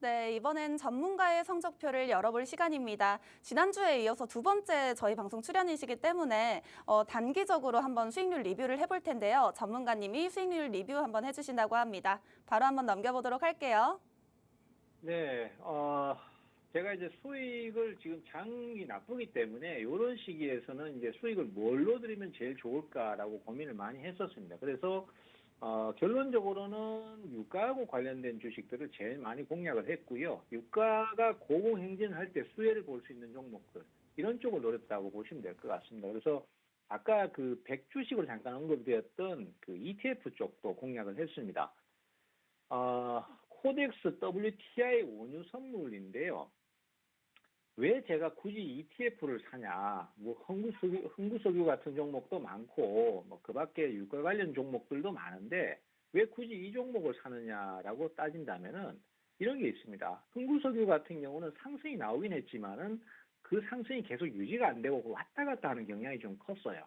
네, 이번엔 전문가의 성적표를 열어볼 시간입니다. 지난주에 이어서 두 번째 저희 방송 출연이시기 때문에 단기적으로 한번 수익률 리뷰를 해볼 텐데요. 전문가님이 수익률 리뷰 한번 해주신다고 합니다. 바로 한번 넘겨보도록 할게요. 네, 제가 이제 수익을 지금 장이 나쁘기 때문에 이런 시기에서는 이제 수익을 뭘로 들이면 제일 좋을까라고 고민을 많이 했었습니다. 그래서 결론적으로는 유가하고 관련된 주식들을 제일 많이 공략을 했고요. 유가가 고공행진할 때 수혜를 볼 수 있는 종목들 이런 쪽을 노렸다고 보시면 될 것 같습니다. 그래서 아까 그 100주식으로 잠깐 언급되었던 그 ETF 쪽도 공략을 했습니다. 코덱스 WTI 원유 선물인데요. 왜 제가 굳이 ETF를 사냐? 뭐 흥구석유 같은 종목도 많고 뭐 그밖에 유가 관련 종목들도 많은데 왜 굳이 이 종목을 사느냐라고 따진다면은 이런 게 있습니다. 흥구석유 같은 경우는 상승이 나오긴 했지만은 그 상승이 계속 유지가 안 되고 왔다 갔다 하는 경향이 좀 컸어요.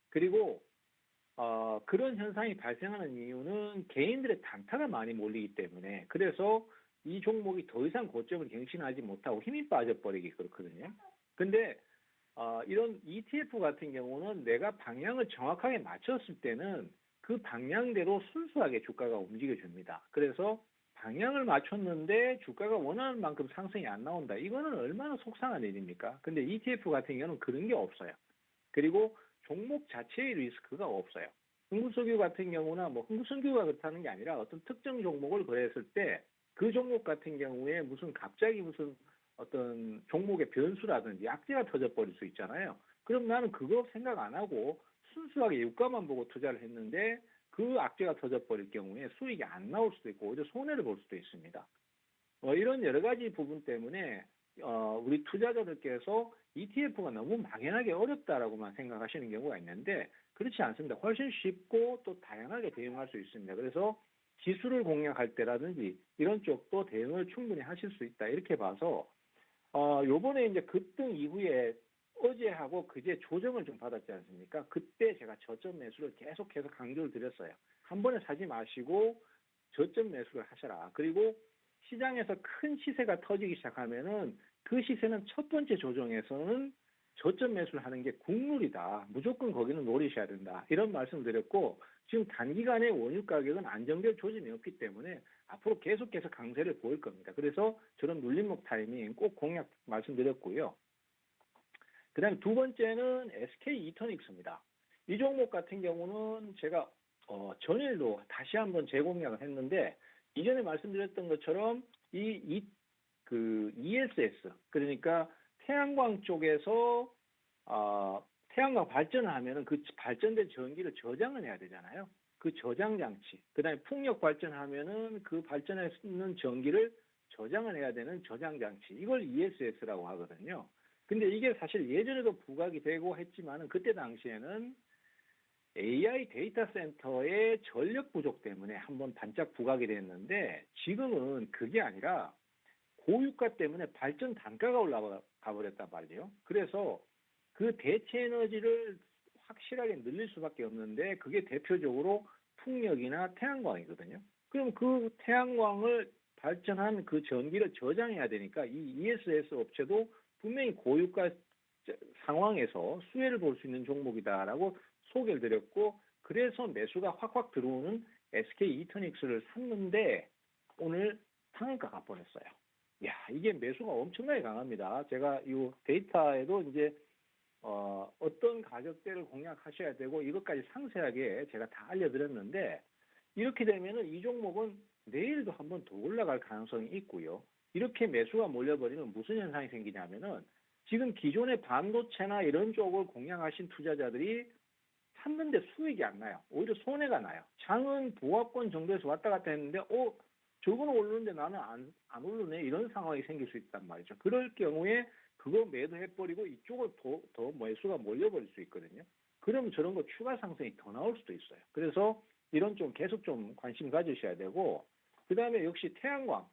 그리고 그런 현상이 발생하는 이유는 개인들의 단타가 많이 몰리기 때문에 그래서 이 종목이 더 이상 고점을 갱신하지 못하고 힘이 빠져버리기 그렇거든요. 근데 이런 ETF 같은 경우는 내가 방향을 정확하게 맞췄을 때는 그 방향대로 순수하게 주가가 움직여줍니다. 그래서 방향을 맞췄는데 주가가 원하는 만큼 상승이 안 나온다. 이거는 얼마나 속상한 일입니까? 근데 ETF 같은 경우는 그런 게 없어요. 그리고 종목 자체의 리스크가 없어요. 흥구석유 같은 경우나 뭐 흥구석유가 그렇다는 게 아니라 어떤 특정 종목을 거래했을 때 그 종목 같은 경우에 갑자기 무슨 어떤 종목의 변수라든지 악재가 터져버릴 수 있잖아요. 그럼 나는 그거 생각 안 하고 순수하게 유가만 보고 투자를 했는데 그 악재가 터져버릴 경우에 수익이 안 나올 수도 있고 오히려 손해를 볼 수도 있습니다. 이런 여러 가지 부분 때문에 우리 투자자들께서 ETF가 너무 막연하게 어렵다라고만 생각하시는 경우가 있는데 그렇지 않습니다. 훨씬 쉽고 또 다양하게 대응할 수 있습니다. 그래서 지수를 공략할 때라든지 이런 쪽도 대응을 충분히 하실 수 있다. 이렇게 봐서 요번에 이제 급등 이후에 어제하고 그제 조정을 좀 받았지 않습니까? 그때 제가 저점 매수를 계속해서 강조를 드렸어요. 한 번에 사지 마시고 저점 매수를 하셔라. 그리고 시장에서 큰 시세가 터지기 시작하면은 그 시세는 첫 번째 조정에서는 저점 매수를 하는 게 국룰이다. 무조건 거기는 노리셔야 된다. 이런 말씀 드렸고 지금 단기간에 원유 가격은 안정될 조짐이 없기 때문에 앞으로 계속해서 강세를 보일 겁니다. 그래서 저런 눌림목 타이밍 꼭 공략 말씀드렸고요. 그 다음에 두 번째는 SK 이터닉스입니다. 이 종목 같은 경우는 제가 전일도 다시 한번 재공략을 했는데 이전에 말씀드렸던 것처럼 ESS 그러니까 태양광 쪽에서 태양광 발전을 하면은 그 발전된 전기를 저장을 해야 되잖아요. 그 저장 장치. 그다음에 풍력 발전하면은 그 발전했는 전기를 저장을 해야 되는 저장 장치. 이걸 ESS라고 하거든요. 근데 이게 사실 예전에도 부각이 되고 했지만은 그때 당시에는 AI 데이터 센터의 전력 부족 때문에 한번 반짝 부각이 됐는데 지금은 그게 아니라 고유가 때문에 발전 단가가 올라가 버렸단 말이에요. 그래서 그 대체 에너지를 확실하게 늘릴 수밖에 없는데 그게 대표적으로 풍력이나 태양광이거든요. 그럼 그 태양광을 발전한 그 전기를 저장해야 되니까 이 ESS 업체도 분명히 고유가 상황에서 수혜를 볼 수 있는 종목이다라고 소개를 드렸고 그래서 매수가 확확 들어오는 SK 이터닉스를 샀는데 오늘 상한가 가버렸어요. 야, 이게 매수가 엄청나게 강합니다. 제가 이 데이터에도 이제 어떤 가격대를 공략하셔야 되고 이것까지 상세하게 제가 다 알려드렸는데 이렇게 되면은 이 종목은 내일도 한번 더 올라갈 가능성이 있고요. 이렇게 매수가 몰려버리면 무슨 현상이 생기냐면은 지금 기존의 반도체나 이런 쪽을 공략하신 투자자들이 샀는데 수익이 안 나요. 오히려 손해가 나요. 장은 보합권 정도에서 왔다 갔다 했는데 저거는 오르는데 나는 안 오르네 이런 상황이 생길 수 있단 말이죠. 그럴 경우에 그거 매도해버리고 이쪽을 더 매수가 몰려버릴 수 있거든요. 그러면 저런 거 추가 상승이 더 나올 수도 있어요. 그래서 이런 좀 계속 좀 관심 가지셔야 되고 그 다음에 역시 태양광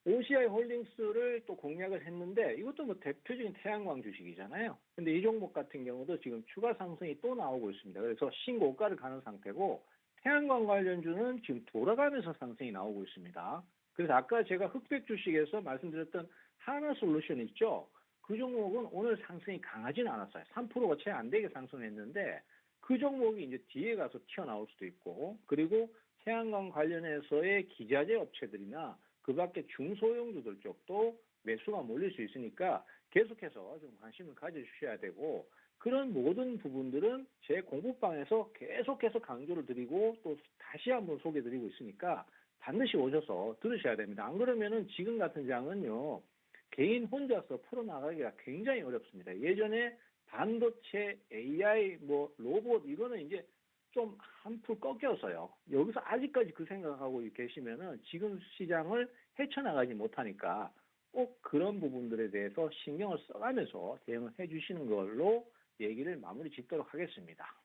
OCI 홀딩스를 또 공략을 했는데 이것도 뭐 대표적인 태양광 주식이잖아요. 근데 이 종목 같은 경우도 지금 추가 상승이 또 나오고 있습니다. 그래서 신고가를 가는 상태고 태양광 관련주는 지금 돌아가면서 상승이 나오고 있습니다. 그래서 아까 제가 흑백 주식에서 말씀드렸던 하나솔루션 있죠. 그 종목은 오늘 상승이 강하지는 않았어요. 3%가 채 안 되게 상승했는데 그 종목이 이제 뒤에 가서 튀어나올 수도 있고, 그리고 태양광 관련해서의 기자재 업체들이나 그 밖에 중소형주들 쪽도 매수가 몰릴 수 있으니까 계속해서 좀 관심을 가져주셔야 되고, 그런 모든 부분들은 제 공부방에서 계속해서 강조를 드리고 또 다시 한번 소개드리고 있으니까 반드시 오셔서 들으셔야 됩니다. 안 그러면은 지금 같은 장은요, 개인 혼자서 풀어나가기가 굉장히 어렵습니다. 예전에 반도체, AI, 뭐 로봇 이거는 이제 좀 한풀 꺾여서요. 여기서 아직까지 그 생각하고 계시면은 지금 시장을 헤쳐나가지 못하니까 꼭 그런 부분들에 대해서 신경을 써가면서 대응을 해주시는 걸로 얘기를 마무리 짓도록 하겠습니다.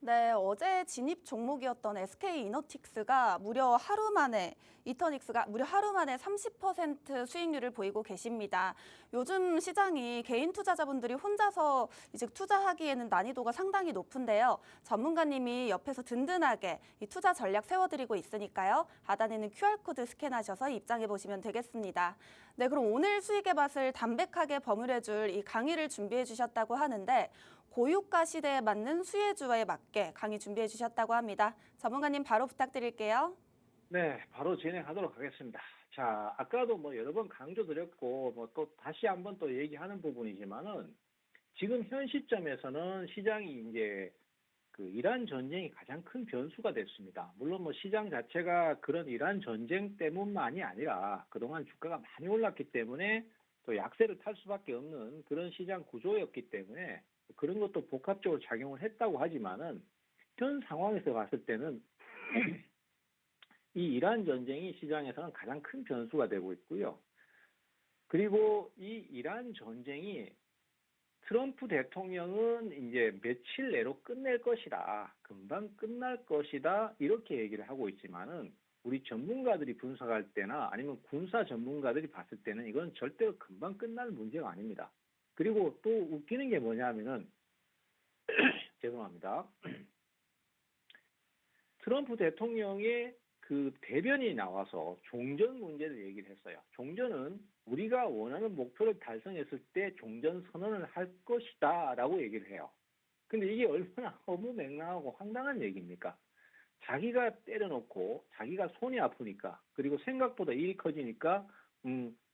네, 어제 진입 종목이었던 SK이너틱스가 무려 하루 만에, 이터닉스가 무려 하루 만에 30% 수익률을 보이고 계십니다. 요즘 시장이 개인 투자자분들이 혼자서 이제 투자하기에는 난이도가 상당히 높은데요. 전문가님이 옆에서 든든하게 이 투자 전략 세워드리고 있으니까요. 하단에는 QR코드 스캔하셔서 입장해 보시면 되겠습니다. 네, 그럼 오늘 수익의 맛을 담백하게 버무려줄 이 강의를 준비해 주셨다고 하는데, 고유가 시대에 맞는 수혜주에 맞게 강의 준비해 주셨다고 합니다. 전문가님 바로 부탁드릴게요. 네, 바로 진행하도록 하겠습니다. 자, 아까도 뭐 여러 번 강조드렸고, 뭐 또 다시 한번 또 얘기하는 부분이지만은 지금 현 시점에서는 시장이 이제 그 이란 전쟁이 가장 큰 변수가 됐습니다. 물론 뭐 시장 자체가 그런 이란 전쟁 때문만이 아니라 그동안 주가가 많이 올랐기 때문에 또 약세를 탈 수밖에 없는 그런 시장 구조였기 때문에 그런 것도 복합적으로 작용을 했다고 하지만은 현 상황에서 봤을 때는 이 이란 전쟁이 시장에서는 가장 큰 변수가 되고 있고요. 그리고 이 이란 전쟁이 트럼프 대통령은 이제 며칠 내로 끝낼 것이다, 금방 끝날 것이다 이렇게 얘기를 하고 있지만은 우리 전문가들이 분석할 때나 아니면 군사 전문가들이 봤을 때는 이건 절대로 금방 끝날 문제가 아닙니다. 그리고 또 웃기는 게 뭐냐면은 죄송합니다. 트럼프 대통령의 그 대변인이 나와서 종전 문제를 얘기를 했어요. 종전은 우리가 원하는 목표를 달성했을 때 종전 선언을 할 것이다 라고 얘기를 해요. 근데 이게 얼마나 허무맹랑하고 황당한 얘기입니까? 자기가 때려놓고 자기가 손이 아프니까, 그리고 생각보다 일이 커지니까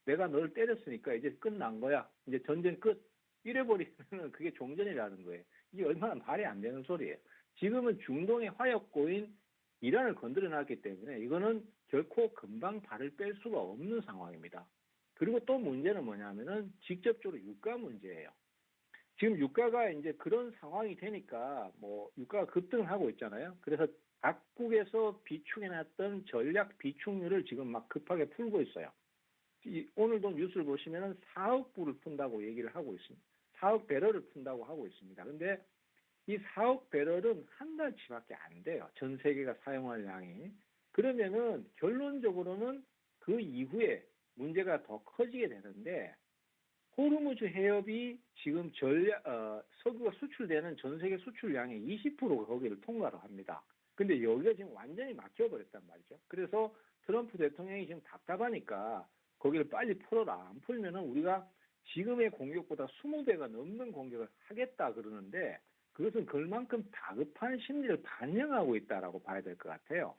내가 너를 때렸으니까 이제 끝난 거야, 이제 전쟁 끝 이래버리면 그게 종전이라는 거예요. 이게 얼마나 말이 안 되는 소리예요. 지금은 중동의 화약고인 이란을 건드려놨기 때문에 이거는 결코 금방 발을 뺄 수가 없는 상황입니다. 그리고 또 문제는 뭐냐면은 직접적으로 유가 문제예요. 지금 유가가 이제 그런 상황이 되니까 뭐 유가가 급등을 하고 있잖아요. 그래서 각국에서 비축해놨던 전략 비축률을 지금 막 급하게 풀고 있어요. 오늘도 뉴스를 보시면은 4억 불을 푼다고 얘기를 하고 있습니다. 4억 배럴을 푼다고 하고 있습니다. 근데 이 4억 배럴은 한 달치밖에 안 돼요. 전 세계가 사용할 양이. 그러면은 결론적으로는 그 이후에 문제가 더 커지게 되는데, 호르무즈 해협이 지금 석유가 수출되는 전 세계 수출량의 20%가 거기를 통과를 합니다. 근데 여기가 지금 완전히 막혀버렸단 말이죠. 그래서 트럼프 대통령이 지금 답답하니까 거기를 빨리 풀어라. 안 풀면은 우리가 지금의 공격보다 20배가 넘는 공격을 하겠다 그러는데, 그것은 그만큼 다급한 심리를 반영하고 있다라고 봐야 될 것 같아요.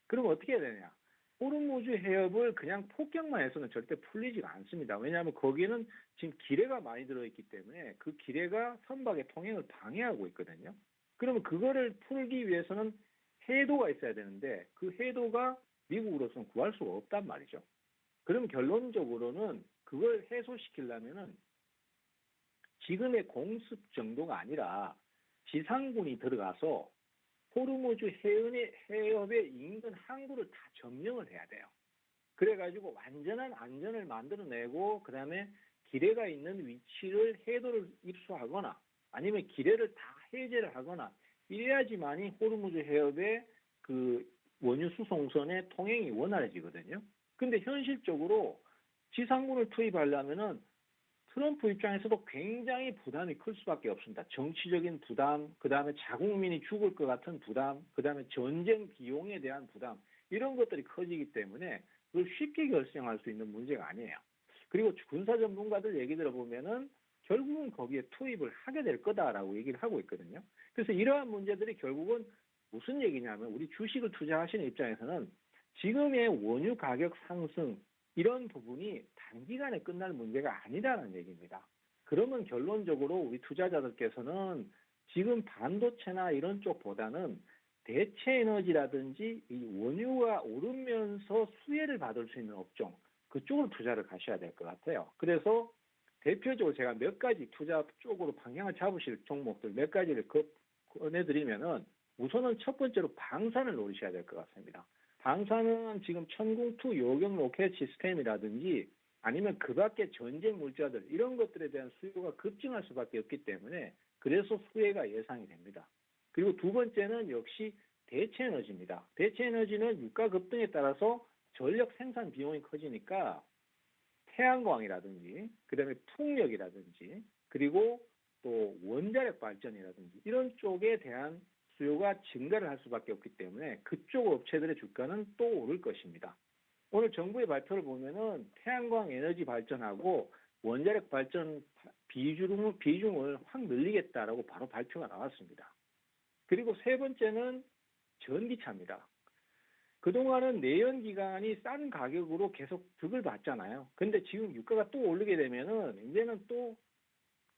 그럼 어떻게 해야 되냐? 호르무즈 해협을 그냥 폭격만 해서는 절대 풀리지가 않습니다. 왜냐하면 거기는 지금 기뢰가 많이 들어있기 때문에 그 기뢰가 선박의 통행을 방해하고 있거든요. 그러면 그거를 풀기 위해서는 해도가 있어야 되는데 그 해도가 미국으로서는 구할 수가 없단 말이죠. 그럼 결론적으로는 그걸 해소시키려면은 지금의 공습 정도가 아니라 지상군이 들어가서 호르무즈 해협의 인근 항구를 다 점령을 해야 돼요. 그래가지고 완전한 안전을 만들어내고 그 다음에 기뢰가 있는 위치를 해도를 입수하거나 아니면 기뢰를 다 해제를 하거나 이래야지만이 호르무즈 해협의 그 원유 수송선의 통행이 원활해지거든요. 근데 현실적으로 지상군을 투입하려면은 트럼프 입장에서도 굉장히 부담이 클 수밖에 없습니다. 정치적인 부담, 그 다음에 자국민이 죽을 것 같은 부담, 그 다음에 전쟁 비용에 대한 부담, 이런 것들이 커지기 때문에 그걸 쉽게 결정할 수 있는 문제가 아니에요. 그리고 군사 전문가들 얘기 들어보면은 결국은 거기에 투입을 하게 될 거다라고 얘기를 하고 있거든요. 그래서 이러한 문제들이 결국은 무슨 얘기냐면 우리 주식을 투자하시는 입장에서는 지금의 원유 가격 상승 이런 부분이 단기간에 끝날 문제가 아니라는 얘기입니다. 그러면 결론적으로 우리 투자자들께서는 지금 반도체나 이런 쪽보다는 대체 에너지라든지 이 원유가 오르면서 수혜를 받을 수 있는 업종 그쪽으로 투자를 가셔야 될 것 같아요. 그래서 대표적으로 제가 몇 가지 투자 쪽으로 방향을 잡으실 종목들 몇 가지를 꺼내드리면은 우선은 첫 번째로 방산을 노리셔야 될 것 같습니다. 방산은 지금 천궁2 요격 로켓 시스템이라든지 아니면 그 밖에 전쟁 물자들 이런 것들에 대한 수요가 급증할 수밖에 없기 때문에 그래서 수혜가 예상이 됩니다. 그리고 두 번째는 역시 대체 에너지입니다. 대체 에너지는 유가 급등에 따라서 전력 생산 비용이 커지니까 태양광이라든지 그다음에 풍력이라든지 그리고 또 원자력 발전이라든지 이런 쪽에 대한 수요가 증가를 할 수밖에 없기 때문에 그쪽 업체들의 주가는 또 오를 것입니다. 오늘 정부의 발표를 보면은 태양광 에너지 발전하고 원자력 발전 비중을 확 늘리겠다라고 바로 발표가 나왔습니다. 그리고 세 번째는 전기차입니다. 그동안은 내연기관이 싼 가격으로 계속 득을 봤잖아요. 근데 지금 유가가 또 오르게 되면은 이제는 또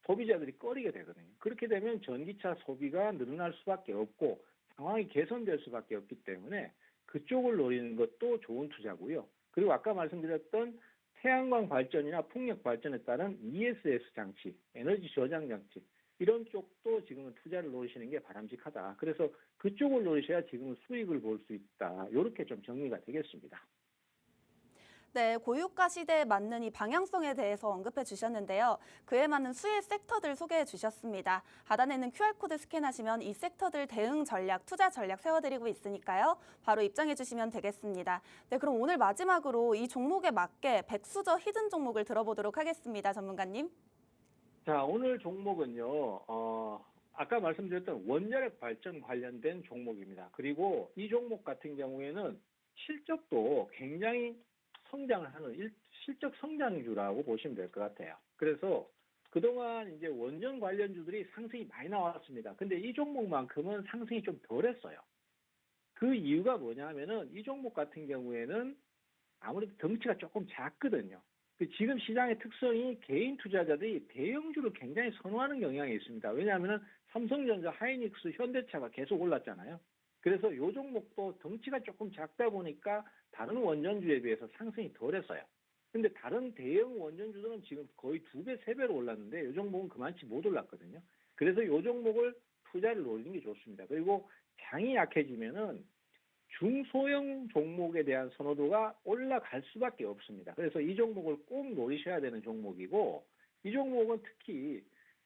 소비자들이 꺼리게 되거든요. 그렇게 되면 전기차 소비가 늘어날 수밖에 없고 상황이 개선될 수밖에 없기 때문에 그쪽을 노리는 것도 좋은 투자고요. 그리고 아까 말씀드렸던 태양광 발전이나 풍력 발전에 따른 ESS 장치, 에너지 저장 장치 이런 쪽도 지금은 투자를 노리시는 게 바람직하다. 그래서 그쪽을 노리셔야 지금은 수익을 볼 수 있다. 이렇게 좀 정리가 되겠습니다. 네, 고유가 시대에 맞는 이 방향성에 대해서 언급해 주셨는데요. 그에 맞는 수혜 섹터들 소개해 주셨습니다. 하단에는 QR코드 스캔하시면 이 섹터들 대응 전략, 투자 전략 세워드리고 있으니까요. 바로 입장해 주시면 되겠습니다. 네, 그럼 오늘 마지막으로 이 종목에 맞게 백수저 히든 종목을 들어보도록 하겠습니다. 전문가님. 자, 오늘 종목은요. 아까 말씀드렸던 원자력 발전 관련된 종목입니다. 그리고 이 종목 같은 경우에는 실적도 굉장히 성장을 하는 실적 성장주라고 보시면 될 것 같아요. 그래서 그동안 이제 원전 관련주들이 상승이 많이 나왔습니다. 근데 이 종목만큼은 상승이 좀 덜했어요. 그 이유가 뭐냐면은 이 종목 같은 경우에는 아무래도 덩치가 조금 작거든요. 지금 시장의 특성이 개인 투자자들이 대형주를 굉장히 선호하는 경향이 있습니다. 왜냐하면 삼성전자, 하이닉스, 현대차가 계속 올랐잖아요. 그래서 이 종목도 덩치가 조금 작다 보니까 다른 원전주에 비해서 상승이 덜했어요. 근데 다른 대형 원전주들은 지금 거의 2배, 3배로 올랐는데 이 종목은 그만치 못 올랐거든요. 그래서 이 종목을 투자를 노리는 게 좋습니다. 그리고 장이 약해지면은 중소형 종목에 대한 선호도가 올라갈 수밖에 없습니다. 그래서 이 종목을 꼭 노리셔야 되는 종목이고 이 종목은 특히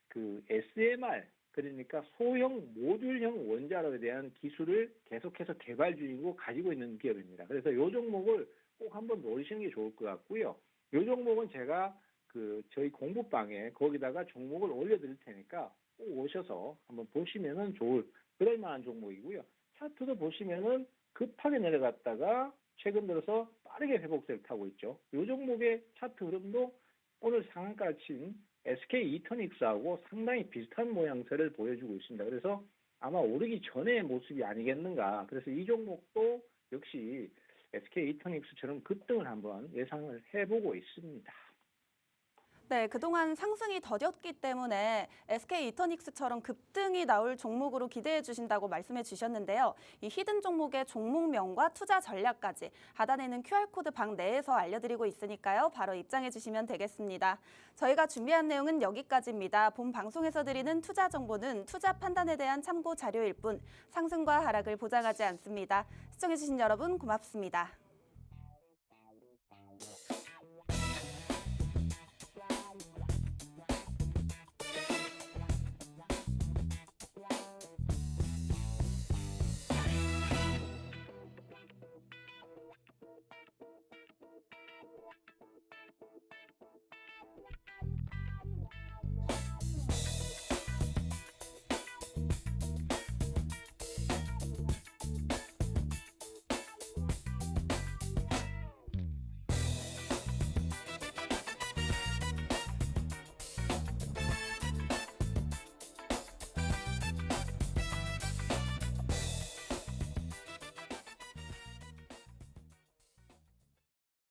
그 SMR 그러니까 소형 모듈형 원자로에 대한 기술을 계속해서 개발 중이고 가지고 있는 기업입니다. 그래서 이 종목을 꼭 한번 노리시는 게 좋을 것 같고요. 이 종목은 제가 그 저희 공부방에 거기다가 종목을 올려드릴 테니까 꼭 오셔서 한번 보시면은 그럴 만한 종목이고요. 차트도 보시면은 급하게 내려갔다가 최근 들어서 빠르게 회복세를 타고 있죠. 이 종목의 차트 흐름도 오늘 상한가를 친 SK 이터닉스하고 상당히 비슷한 모양새를 보여주고 있습니다. 그래서 아마 오르기 전의 모습이 아니겠는가. 그래서 이 종목도 역시 SK 이터닉스처럼 급등을 한번 예상을 해보고 있습니다. 네, 그동안 상승이 더뎠기 때문에 SK 이터닉스처럼 급등이 나올 종목으로 기대해 주신다고 말씀해 주셨는데요. 이 히든 종목의 종목명과 투자 전략까지 하단에는 QR코드 방 내에서 알려드리고 있으니까요. 바로 입장해 주시면 되겠습니다. 저희가 준비한 내용은 여기까지입니다. 본 방송에서 드리는 투자 정보는 투자 판단에 대한 참고 자료일 뿐 상승과 하락을 보장하지 않습니다. 시청해 주신 여러분 고맙습니다.